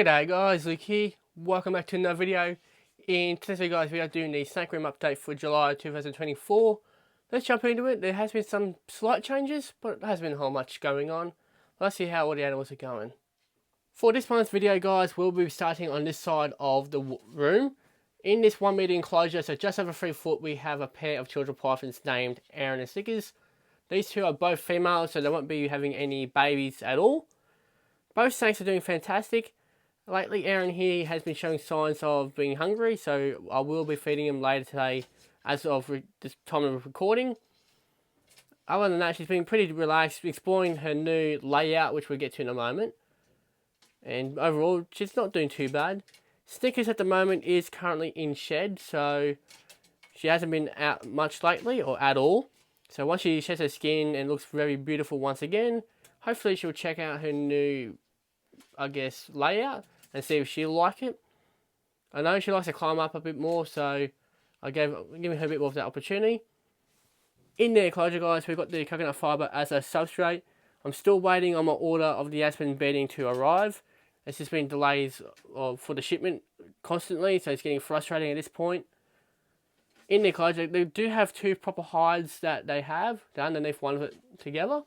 G'day guys, Luke here. Welcome back to another video. In today's video guys, we are doing the snake room update for July 2024. Let's jump into it. There has been some slight changes, but there hasn't been a whole much going on. Let's see how all the animals are going. For this month's video guys, we'll be starting on this side of the room. In this 1 meter enclosure, so just over 3 foot, we have a pair of children pythons named Aaron and Snickers. These two are both females, so they won't be having any babies at all. Both snakes are doing fantastic. Lately, Aaron here has been showing signs of being hungry, so I will be feeding him later today as of this time of recording. Other than that, she's been pretty relaxed, exploring her new layout, which we'll get to in a moment. And overall, she's not doing too bad. Snickers at the moment is currently in shed, so she hasn't been out much lately, or at all. So once she sheds her skin and looks very beautiful once again, hopefully she'll check out her new, layout and see if she'll like it. I know she likes to climb up a bit more, so I'm giving her a bit more of that opportunity. In the enclosure guys, we've got the coconut fibre as a substrate. I'm still waiting on my order of the aspen bedding to arrive. It's just been delays for the shipment constantly, so it's getting frustrating at this point. In the enclosure, they do have 2 proper hides that they have. They're underneath one of it together.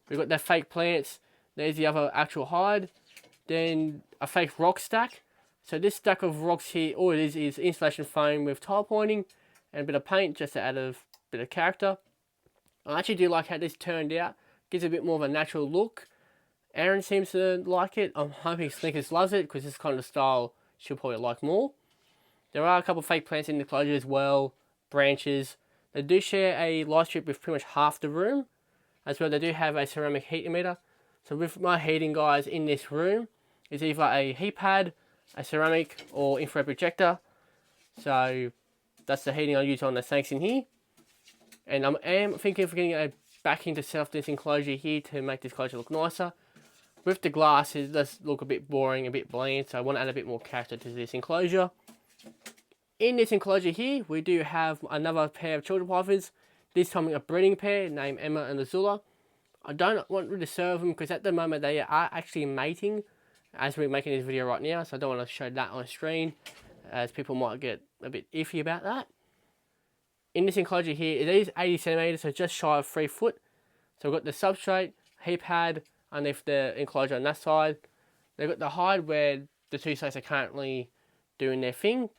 We've got their fake plants. There's the other actual hide. Then a fake rock stack. So this stack of rocks here, all it is insulation foam with tile pointing and a bit of paint just to add a bit of character. I actually do like how this turned out. Gives a bit more of a natural look. Aaron seems to like it. I'm hoping Snickers loves it because this kind of style she'll probably like more. There are a couple of fake plants in the enclosure as well. Branches. They do share a light strip with pretty much half the room. As well, they do have a ceramic heat emitter. So with my heating guys in this room, it's either a heat pad, a ceramic, or infrared projector. So that's the heating I use on the snakes in here. And I am thinking of getting a backing to set off this enclosure here to make this enclosure look nicer. With the glass, it does look a bit boring, a bit bland, so I want to add a bit more character to this enclosure. In this enclosure here, we do have another pair of children pythons. This time a breeding pair named Emma and Azula. I don't want to serve them because at the moment they are actually mating as we're making this video right now, so I don't want to show that on screen as people might get a bit iffy about that. In this enclosure here, it is 80 centimeters, so just shy of 3 foot. So we've got the substrate, heat pad underneath the enclosure on that side. They've got the hide where the 2 snakes are currently doing their thing.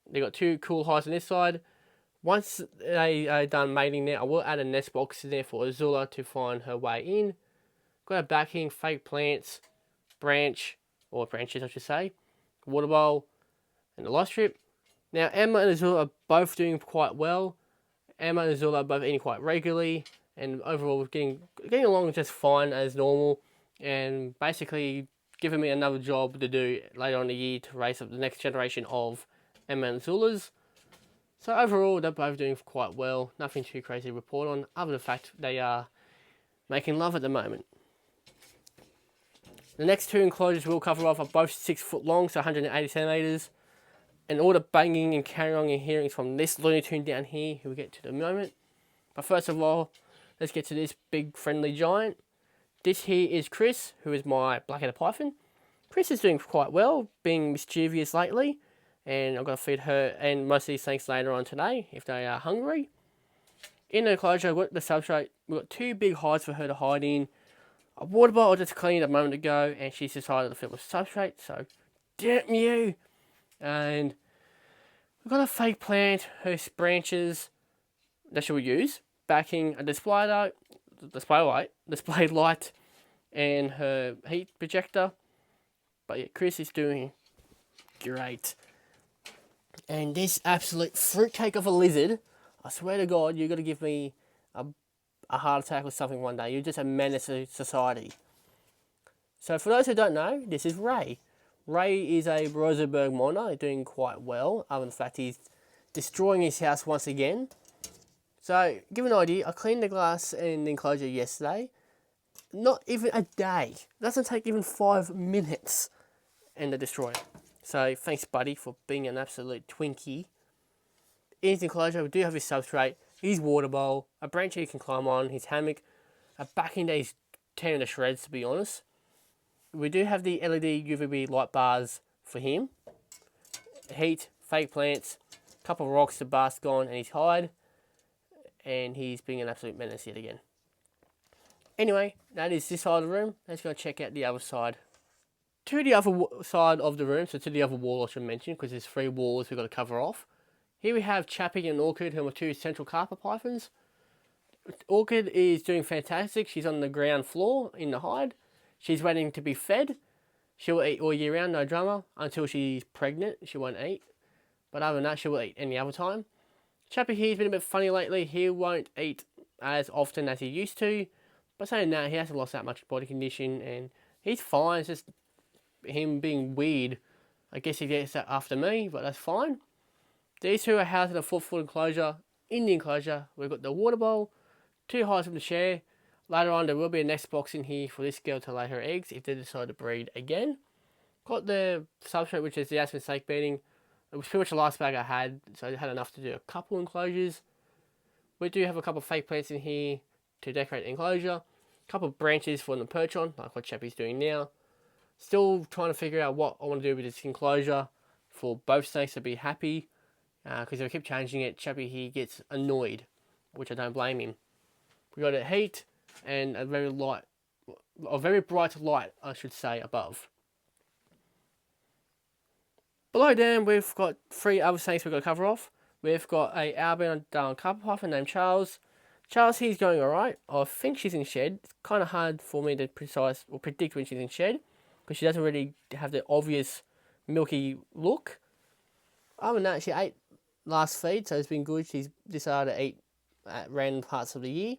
They've got 2 cool hides on this side. Once they are done mating there, I will add a nest box in there for Azula to find her way in. Got a backing, fake plants, branches I should say, water bowl, and the light strip. Now Emma and Azula are both doing quite well. Emma and Azula are both eating quite regularly, and overall getting along just fine as normal, and basically giving me another job to do later on in the year to raise up the next generation of Emma and Azulas. So overall, they're both doing quite well. Nothing too crazy to report on, other than the fact they are making love at the moment. The next 2 enclosures we'll cover off are both 6 foot long, so 180 centimeters. And all the banging and carrying on you're hearing is from this Looney Tune down here, who we'll get to in a moment. But first of all, let's get to this big friendly giant. This here is Chris, who is my black-headed python. Chris is doing quite well, being mischievous lately. And I've got to feed her and most of these snakes later on today if they are hungry. In the enclosure, I've got the substrate. We've got 2 big hides for her to hide in. A water bottle I just cleaned a moment ago, and she's decided to fill with substrate, so damn you! And we've got a fake plant, her branches that she'll use, backing a display light, and her heat projector. But yeah, Chris is doing great. And this absolute fruitcake of a lizard, I swear to God, you're going to give me a heart attack or something one day. You're just a menace to society. So for those who don't know, this is Ray. Ray is a Rosenberg monitor, doing quite well, other than the fact he's destroying his house once again. So, give an idea, I cleaned the glass in the enclosure yesterday. Not even a day. It doesn't take even 5 minutes. And they destroy it. So, thanks buddy for being an absolute Twinkie. In his enclosure, we do have his substrate, his water bowl, a branch he can climb on, his hammock, a backing that he's tearing to shreds, to be honest. we do have the LED UVB light bars for him. Heat, fake plants, couple of rocks to bask on, and his hide. And he's being an absolute menace yet again. Anyway, that is this side of the room. Let's go check out the other side. To the other side of the room, so to the other wall I should mention, because there's 3 walls we've got to cover off. Here we have Chappie and Orchid, who are 2 central carpet pythons. Orchid is doing fantastic. She's on the ground floor in the hide. She's waiting to be fed. She'll eat all year round, no drama, until she's pregnant. She won't eat. But other than that, she will eat any other time. Chappie here's been a bit funny lately. He won't eat as often as he used to. But saying that, he hasn't lost that much body condition and he's fine. It's just him being weird. I guess he gets that after me, but that's fine. These 2 are housed in a 4-foot enclosure. In the enclosure, we've got the water bowl, 2 hides from the share. Later on, there will be a nest box in here for this girl to lay her eggs if they decide to breed again. Got the substrate, which is the aspen snake bedding. It was pretty much the last bag I had, so I had enough to do a couple enclosures. We do have a couple of fake plants in here to decorate the enclosure. A couple of branches for them to perch on, like what Chappie's doing now. Still trying to figure out what I want to do with this enclosure for both snakes to be happy. Because if I keep changing it, Chappie he gets annoyed, which I don't blame him. We got a heat and a very bright light, I should say, above. Below them, we've got 3 other snakes we've got to cover off. We've got a albino carpet python named Charles. Charles, he's going alright. I think she's in shed. It's kind of hard for me to predict when she's in shed, because she doesn't really have the obvious milky look. Other than that, she ate last feed, so it's been good. She's decided to eat at random parts of the year.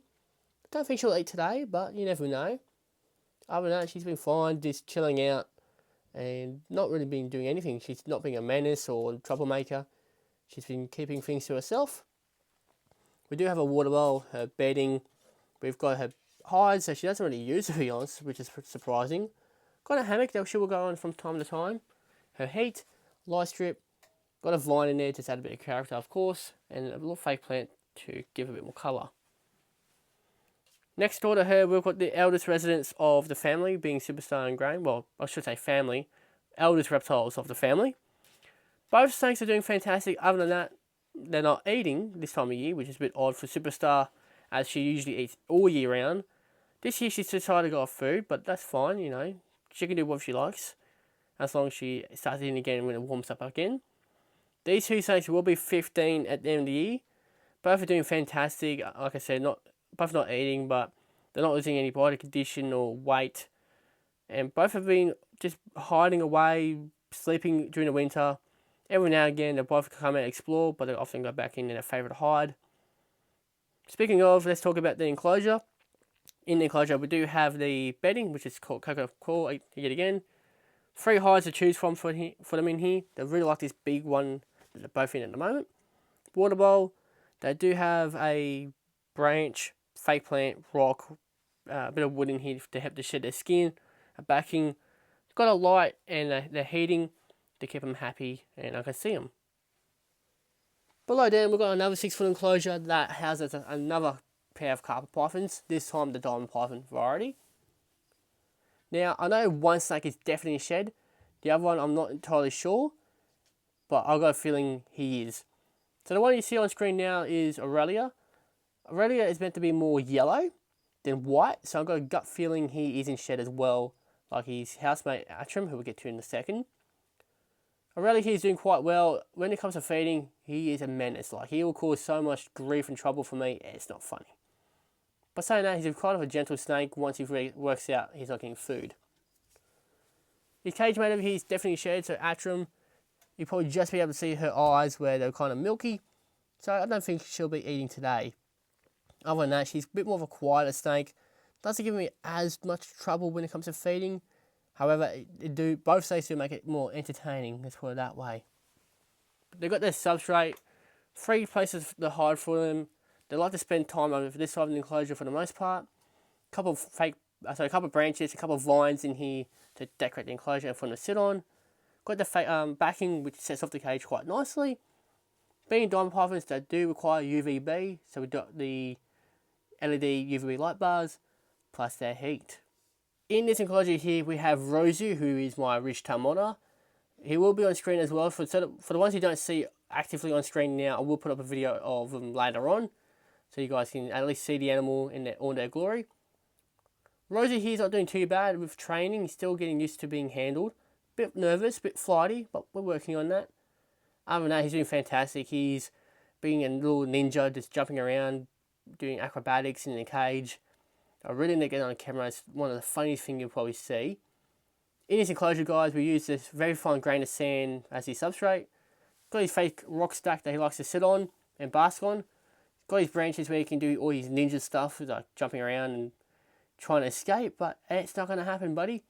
I don't think she'll eat today, but you never know. Other than that, she's been fine, just chilling out and not really been doing anything. She's not being a menace or a troublemaker. She's been keeping things to herself. We do have a water bowl, her bedding. We've got her hides, so she doesn't really use it, to be honest, which is surprising. Got a hammock that she will go on from time to time. Her heat, light strip. Got a vine in there to add a bit of character, of course, and a little fake plant to give a bit more colour. Next door to her, we've got the eldest residents of the family, being Superstar and Grain. Well, I should say family. Eldest reptiles of the family. Both snakes are doing fantastic. Other than that, they're not eating this time of year, which is a bit odd for Superstar, as she usually eats all year round. This year she's decided to go off food, but that's fine, you know. She can do what she likes, as long as she starts eating again when it warms up again. These 2 snakes will be 15 at the end of the year. Both are doing fantastic. Like I said, both not eating, but they're not losing any body condition or weight. And both have been just hiding away, sleeping during the winter. Every now and again, they both come out and explore, but they often go back in their favourite hide. Speaking of, let's talk about the enclosure. In the enclosure, we do have the bedding, which is called Coconut Core, yet again. 3 hides to choose from for them in here. They really like this big one that they're both in at the moment. Water bowl. They do have a branch, fake plant, rock, a bit of wood in here to help to shed their skin. A backing. Got a light and they're heating to keep them happy, and I can see them. Below them, we've got another 6-foot enclosure that houses another pair of carpet pythons, this time the diamond python variety. Now, I know one snake is definitely in shed, the other one I'm not entirely sure, but I've got a feeling he is. So the one you see on screen now is Aurelia. Aurelia is meant to be more yellow than white, so I've got a gut feeling he is in shed as well, like his housemate Atrim, who we'll get to in a second. Aurelia here is doing quite well. When it comes to feeding, he is a menace. Like, he will cause so much grief and trouble for me, it's not funny. But saying that, he's kind of a gentle snake once he works out he's not getting food. His cage mate over here is definitely shed, so Atrim, you'll probably just be able to see her eyes where they're kind of milky. So I don't think she'll be eating today. Other than that, she's a bit more of a quieter snake. Doesn't give me as much trouble when it comes to feeding. However, both snakes do make it more entertaining, let's put it that way. They've got their substrate, 3 places to hide for them. They like to spend time over this side of the enclosure for the most part. A couple of branches, a couple of vines in here to decorate the enclosure and for them to sit on. Got the backing, which sets off the cage quite nicely. Being diamond pythons, they do require UVB, so we've got the LED UVB light bars, plus their heat. In this enclosure here, we have Rosu, who is my Reptile monitor. He will be on screen as well. For the ones you don't see actively on screen now, I will put up a video of them later on, so you guys can at least see the animal in all their glory. Rosie here's not doing too bad with training. He's still getting used to being handled. Bit nervous, bit flighty, but we're working on that. Other than that, he's doing fantastic. He's being a little ninja, just jumping around, doing acrobatics in the cage. I really need to get on camera. It's one of the funniest things you'll probably see. In this enclosure, guys, we use this very fine grain of sand as his substrate. Got his fake rock stack that he likes to sit on and bask on. Got his branches where he can do all his ninja stuff, like jumping around and trying to escape, but it's not going to happen, buddy.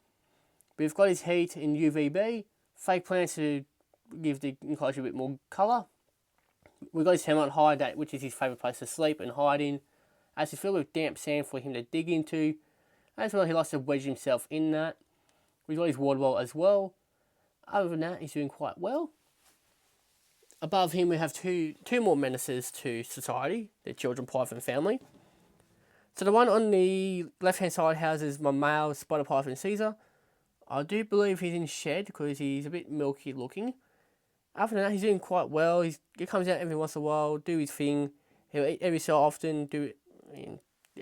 We've got his heat in UVB, fake plants to give the enclosure a bit more colour. We've got his hammock hide, which is his favourite place to sleep and hide in, as it's filled with damp sand for him to dig into. As well, he likes to wedge himself in that. We've got his water bowl as well. Other than that, he's doing quite well. Above him, we have two more menaces to society, the children python family. So the one on the left-hand side houses my male spider python Caesar. I do believe he's in shed because he's a bit milky looking. Other than that, he's doing quite well. He comes out every once in a while, do his thing. He'll eat every so often.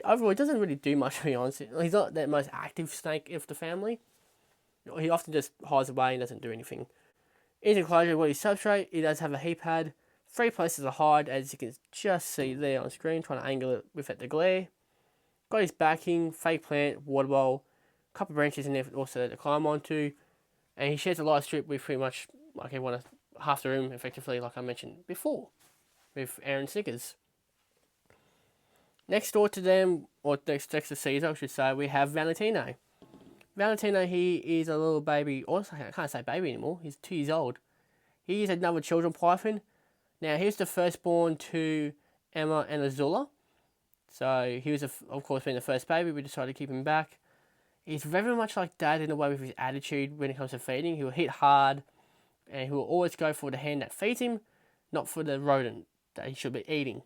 Overall, he doesn't really do much, to be honest. He's not the most active snake of the family. He often just hides away and doesn't do anything. In enclosure, what his substrate, he does have a heat pad. 3 places to hide, as you can just see there on screen, trying to angle it without the glare. Got his backing, fake plant, water bowl, a couple of branches in there also to climb onto. And he shares a light strip with pretty much like everyone, half the room, effectively, like I mentioned before, with Aaron Snickers. Next door to them, or next to Caesar, I should say, we have Valentino. Valentino, he is a little baby, also I can't say baby anymore, he's 2 years old. He is another children python. Now, he's the firstborn to Emma and Azula. So, he was, of course, being the first baby, we decided to keep him back. He's very much like Dad in a way with his attitude when it comes to feeding. He'll hit hard, and he'll always go for the hand that feeds him, not for the rodent that he should be eating.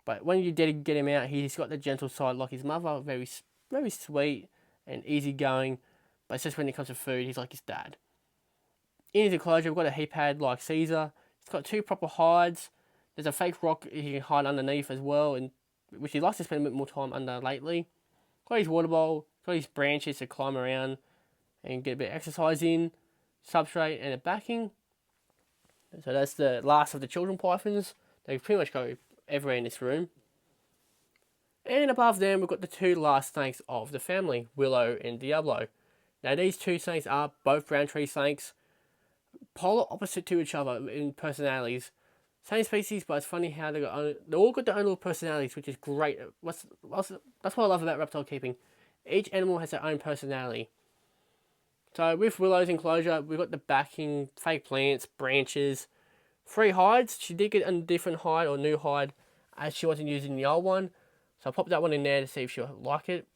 But when you get him out, he's got the gentle side like his mother, very, very sweet and easygoing. But it's just when it comes to food, he's like his dad. In his enclosure, we've got a heat pad like Caesar. It's got 2 proper hides. There's a fake rock he can hide underneath as well, and which he likes to spend a bit more time under lately. Got his water bowl, got his branches to climb around and get a bit of exercise in, substrate and a backing. So that's the last of the children pythons. They pretty much go everywhere in this room. And above them, we've got the 2 last snakes of the family, Willow and Diablo. Now these 2 snakes are both brown tree snakes, polar opposite to each other in personalities. Same species, but it's funny how they all got their own little personalities, which is great. That's what I love about reptile keeping. Each animal has their own personality. So with Willow's enclosure, we've got the backing, fake plants, branches, 3 hides. She did get a different hide or new hide as she wasn't using the old one. So I popped that one in there to see if she'll like it.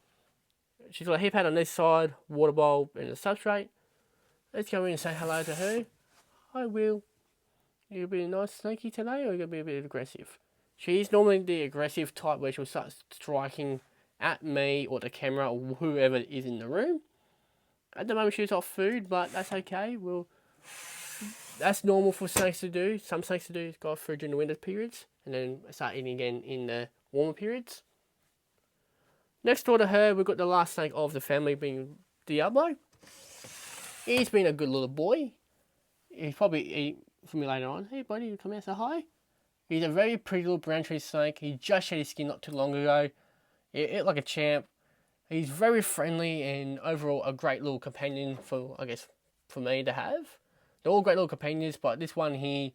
She's got a heat pad on this side, water bowl and a substrate. Let's go in and say hello to her. Hi Will. You gonna be a nice snaky today, or you gonna be a bit aggressive? She's normally the aggressive type where she'll start striking at me or the camera or whoever is in the room. At the moment she's off food, but that's okay. That's normal for snakes to do. Some snakes to do is go off food during the winter periods and then start eating again in the warmer periods. Next door to her, we've got the last snake of the family being Diablo. He's been a good little boy. He's probably eating for me later on. Hey buddy, you come out and say hi. He's a very pretty little brown tree snake. He just shed his skin not too long ago. He ate like a champ. He's very friendly and overall a great little companion for me to have. They're all great little companions, but this one here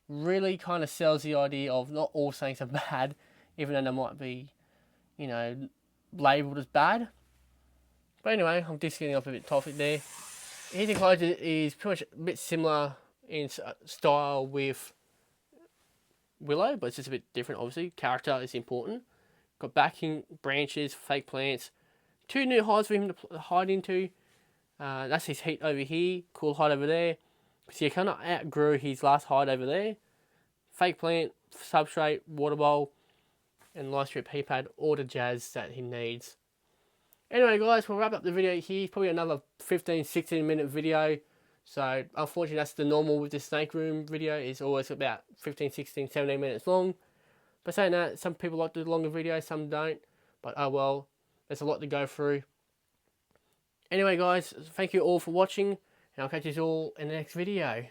really kind of sells the idea of not all snakes are bad, even though they might be, labelled as bad. But anyway, I'm just getting off a bit topic there. His enclosure is pretty much a bit similar in style with Willow, but it's just a bit different, obviously. Character is important. Got backing, branches, fake plants. 2 new hides for him to hide into. That's his heat over here. Cool hide over there. So he kind of outgrew his last hide over there. Fake plant, substrate, water bowl, and light strip heat pad. All the jazz that he needs. Anyway guys, we'll wrap up the video here. Probably another 15-16 minute video. So unfortunately that's the normal with the snake room video. It's always about 15, 16, 17 minutes long. But saying that, some people like the longer videos, some don't. But oh well, there's a lot to go through. Anyway guys, thank you all for watching. And I'll catch you all in the next video.